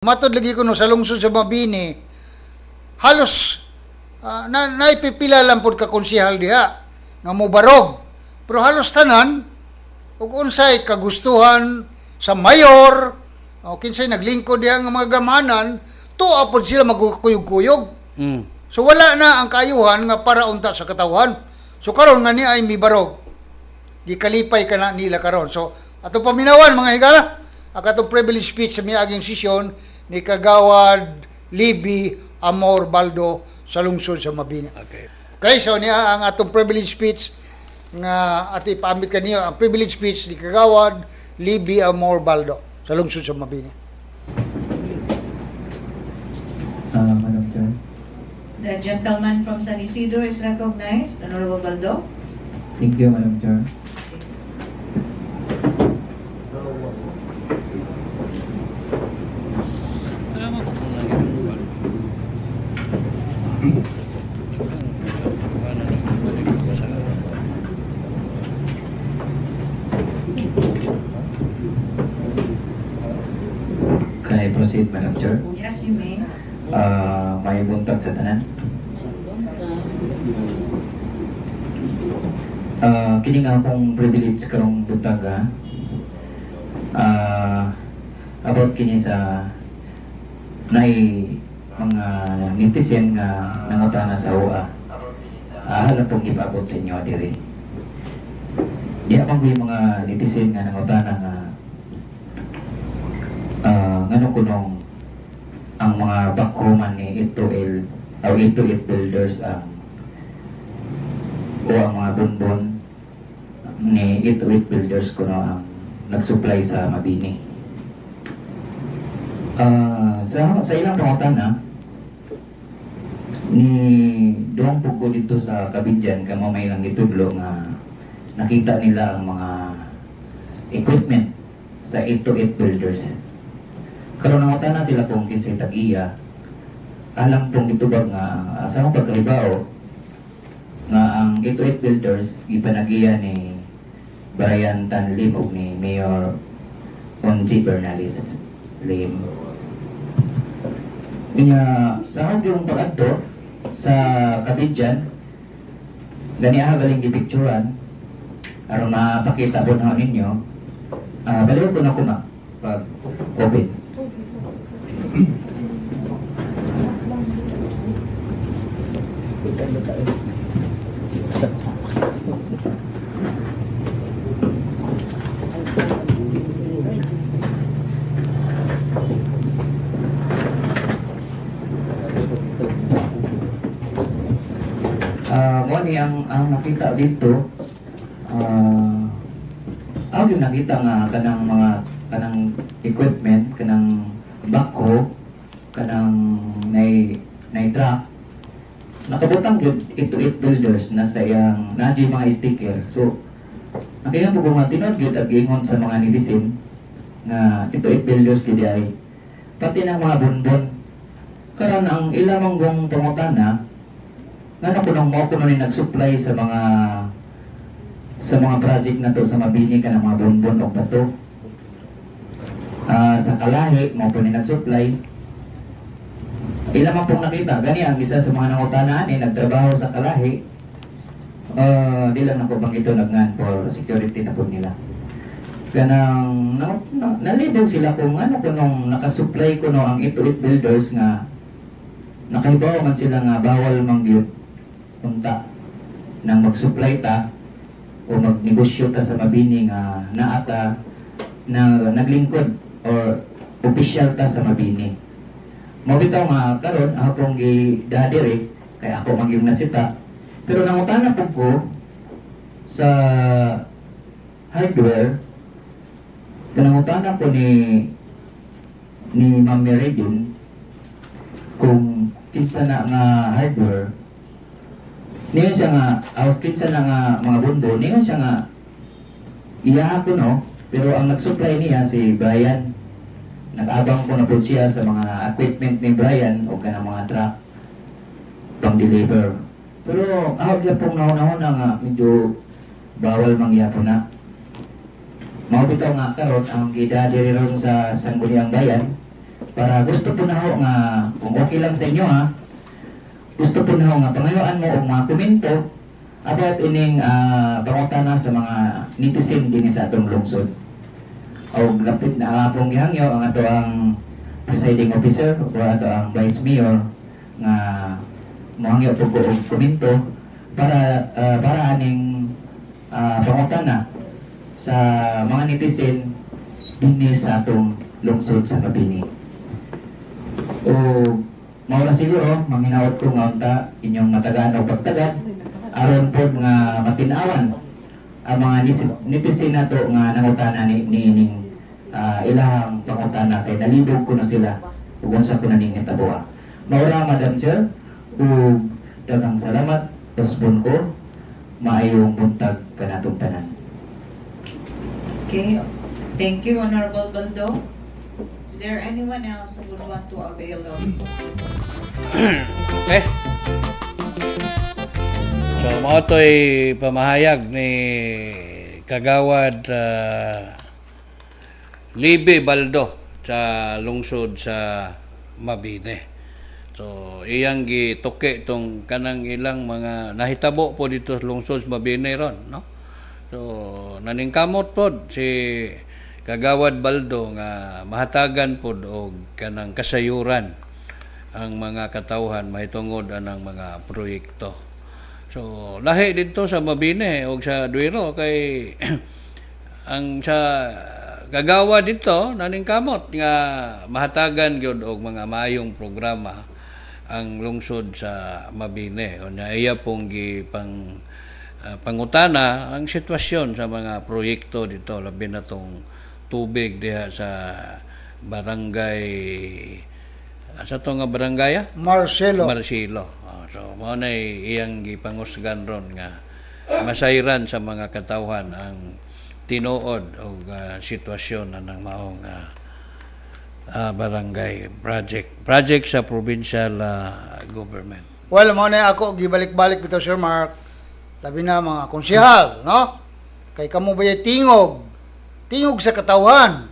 Matod lagi ko no sa lungsod sa Mabini, halos naipipila lang pod ka konsehal diha nga mobarog. Pero halos tanan ug unsay kagustuhan sa mayor o kinsay naglingkod diha nga mga gamanan, tuwa pod sila magkuyog-kuyog. So wala na ang kaayuhan nga para unta sa katawan. So karon nga ni ay mibarog. Gikalipay ka na nila karon. So ato paminawan mga higala, ang atong privilege speech sa miaging sesyon ni Kagawad Libby Amor Baldo sa lungsod sa Mabini. Okay, so niya ang atong privilege speech nga ati paamit kaniyo ang privilege speech ni Kagawad Libby Amor Baldo sa lungsod sa Mabini. Madam Chair. The gentleman from San Isidro is recognized. Honorable Baldo. Thank you, Madam Chair. Can I proceed, Madam Chair? Yes, you may. May buntag sa tanan. Kini nga akong privilege karong buntag about kini sa naay mga netizen nga nangutana sa UA. Halang pong ipabot sa inyo diri. Di akong mga netizen nga nangutana nga ngano kunong ang mga bakuman ni Ito-Il o Ito-It Builders o ang mga bunbon ni Ito-It Builders kuno ang nagsupply sa Mabini. Sa ilang pangutana ni doon po ko dito sa Kabidjan kamo may lang itudlo nga nakita nila ang mga equipment sa Ito-It Builders. Karon nangutana sila kung kinsay tag-iya. Alam pong itubag nga sa akong pagkalibao nga ang Ito-It Builders ipanagiya ni Brian Tan Lim ug ni Mayor Onji Bernalis Lim. Kanya sa akong yung pag-adto sa Kabidjan ganiha galing gipicturan aron mapakita po na ninyo. Baliw ko na kuma pag COVID. Moni ang nakita dito yung nakita nga kanang equipment kanang bako kanang nay truck nakabutang jud Ito-It Builders na sa iyang naji mga sticker. So nakita po mga tinod jud ag ingon sa mga netizen nga Ito-It Builders kidi ay pati ng mga bunbon karon ang ilamang gong pangutana nga na punong mo kuno ni nag-supply sa mga project na to sa Mabini kanang mga bunbon o bato. Sa Kalahi mo po ni nag-supply. Ilang man pong nakita gani ang isa sa mga nangutanaan nagtrabaho sa Kalahi. Di lang nako bang ito nagngan for security na po nila. Kanang nalibog sila kung ano kunong nakasupply kuno ang Ito-It Builders nga nakahibaw man sila nga bawal mangyud unta nang mag-supply ta o magnegosyo ta sa Mabini nga naata na naglingkod or official ta sa Mabini. Mo bitaw nga karon ako pong gidadiri kaya ako magyung nasita. Pero nangutana po ko sa hardware kanangutana ko ni Ma'am Meredin kung kinsa na nga hardware niya siya nga kinsa na nga mga bundo niya siya nga iya ko no. Pero ang nag-supply niya si Brian. Nag-abang ko na po siya sa mga equipment ni Brian o kanang mga truck pang-deliver. Pero ako siya pong nauna-una nga medyo bawal mangyapo na. Mao bitaw nga karon ang gidadiri ron sa Sangguniang Bayan para gusto po na ho nga kung okay lang sa inyo ha, gusto po na ho nga pangayuan mo og mga komento about ining pangutana sa mga netizen din sa atong lungsod. O lapit na akong gihangyo ang ato ang presiding officer o ato ang vice mayor nga mohangyo po ko og komento para aning pangutana sa mga netizen dinhi sa atong lungsod sa Mabini. O maura siguro manginawat ko nga unta inyong matagaan o pagtagad aron po nga matinawan ang mga netizen nato nga nangutana ni ining ilahang pangutana kay nalibog ko na sila ug unsa ko na ning nitabuha. Maura Madam Chair, ug daghang salamat pasbon ko maayong buntag kanatong tanan. Okay. Thank you, Honorable Baldo. Is there anyone else who would want to avail of? Okay. So, mao to'y pamahayag ni Kagawad Libby Baldo sa lungsod sa Mabini. So, iyang gituki tong kanang ilang mga nahitabo po dito sa lungsod sa Mabini ron, no? So, naningkamot pod si Kagawad Baldo nga mahatagan pod og kanang kasayuran ang mga katawhan mahitungod anang mga proyekto. So, lahi dito sa Mabini o sa Duero kay ang sa Kagawad dito naningkamot nga mahatagan gyud og mga maayong programa ang lungsod sa Mabini. Unya iya pong pangutana ang sitwasyon sa mga proyekto dito labi na tong tubig diha sa barangay sa to nga barangay Marcelo. So mao na iyang gipangusgan ron nga masayran sa mga katawhan ang tinuod o sitwasyon ng maong barangay project sa provincial government. Well, mo na ako gibalik-balik bitaw Sir Mark. Labi na mga konsehal, no? Kay kamo bayay tingog sa katawhan.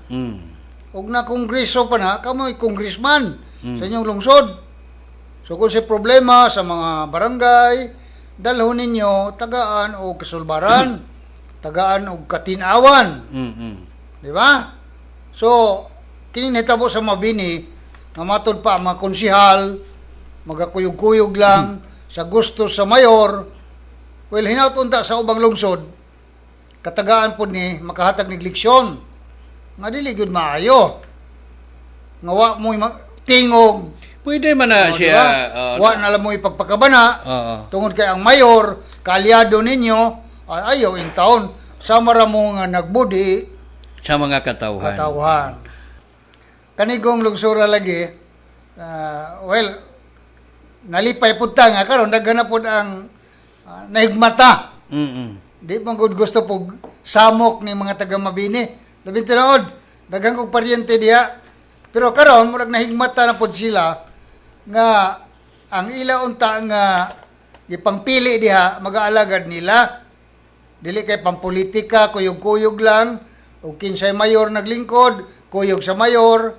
Ug na kongreso pa na, kamo congressman sa inyong lungsod. So kung sa problema sa mga barangay, dalhon ninyo tagaan o kasulbaran, tagaan o katinawan. Di ba? So, kining hitabo sa Mabini, nga matod pa ang mga konsehal, magakuyog-kuyog lang sa gusto sa mayor. Well, hinaut unta sa ubang lungsod, katagaan po ni makahatag ng leksyon. Nga dili gyud maayo. Nga wa mo tingog. Pwede man na siya. Diba? Wa na lang mo ipagpakabana. Tungod kay ang mayor, kaalyado ninyo, ayaw in taon. Sama ra mo nga nagbudi sa mga katawhan. Kanigong lungsura lagi, well, nalipay punta nga karon daghan na pud ang nahigmata. Di man gud gusto pug samok ni mga taga Mabini. Labi tinuod, daghan kog paryente diha. Pero karon murag nahigmata na pud sila nga ang ila unta nga gipangpili diha mag-aalagad nila. Dili kay pampolitika, kuyog-kuyog lang. O kinsay mayor naglingkod, kuyog sa mayor.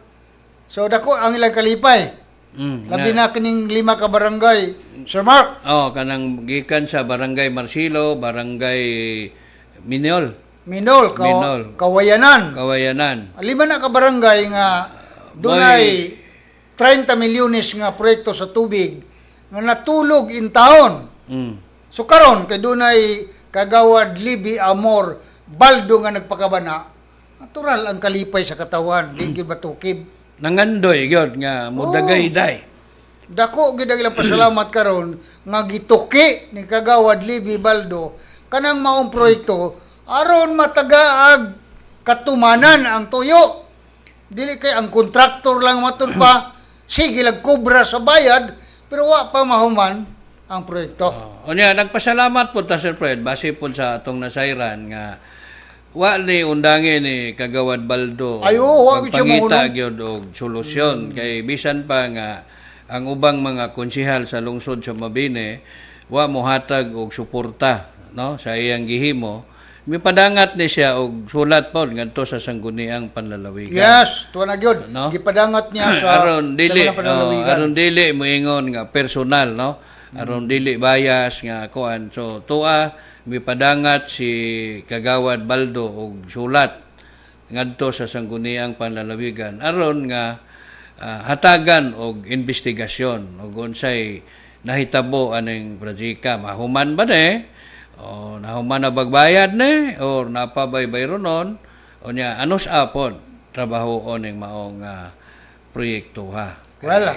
So dako ang ilang kalipay. Labi na kining 5 ka barangay. Sir Mark? Kanang gikan sa barangay Marcelo, barangay Minol, Kawayanan. 5 na ka barangay nga dunay 30 milyones nga proyekto sa tubig nga natulog in taon. So karon kay dunay Kagawad Libby Amor Baldo nga nagpakabana, natural ang kalipay sa katawan, di gyud batukib. Nangandoy gyud nga mudagayday. Dako gid ang ilang pasalamat karon nga gituki ni Kagawad Libby Baldo kanang maong proyekto aron matagaag katumanan ang tuyo. Dili kay ang kontraktor lang matud pa, sige lang kubra sa bayad pero wa pa mahuman ang proyekto. Unya nagpasalamat po ta Sir Fred base po sa atong nasayran nga wa ni undangin ni Kagawad Baldo. Wa gyud siya pangita mahunong. gyud og solusyon kay bisan pa nga ang ubang mga konsehal sa lungsod sa Mabini wa mohatag og suporta no sa iyang gihimo mipadangat ni siya og sulat pod ngadto sa sangguniang panlalawigan. Yes, tuwa na gyud. No? Gipadangat niya sa aron dili sa mga panlalawigan. aron dili moingon nga personal, no, aron dili bias nga kuan. So tuwa mipadangat si Kagawad Baldo og sulat ngadto sa sangguniang panlalawigan aron nga hatagan og investigasyon og unsay nahitabo aning projeka, mahuman ba ne o nahuman na bagbayad ne or napabay-bay ronon o niya anos apon trabaho oning maong proyekto ha. Well,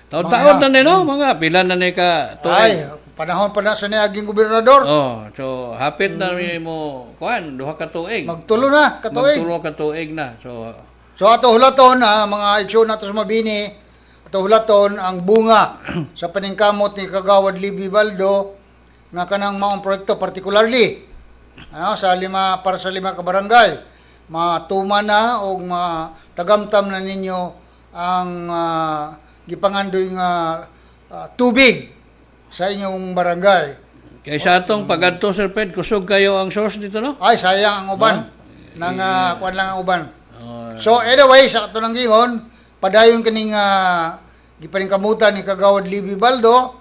taon-taon na ni no mga pila na ni ka Ay, tuig. panahon pa na sa niaging gobernador. Oh, so hapit na mo kuan duha ka tuig. Magtulo na, katuig. Magtulo ka tuig na. So ato hulaton mga itsyo nato sa Mabini, ato hulaton ang bunga sa paningkamot ni Kagawad Libby Baldo nga kanang maong proyekto particularly sa para sa 5 ka barangay. Matuma na o tagamtam na ninyo ang gipangandoy nga tubig sa inyong barangay. Kay sa atong pagadto Sir Ped, kusog kayo ang source dito no? Ay, sayang ang uban. Kuan lang ang uban. So anyway, sa kato ng gingon, padayon kaning gipaningkamutan ni Kagawad Libby Baldo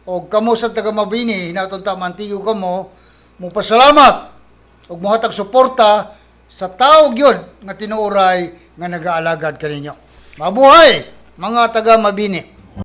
o kamo sa taga Mabini, hinaton ta mantigo kamo, mo pasalamat og mohatag suporta sa tao gyud nga tinuoray nga nagaalagad kaninyo. Mabuhay mga taga Mabini.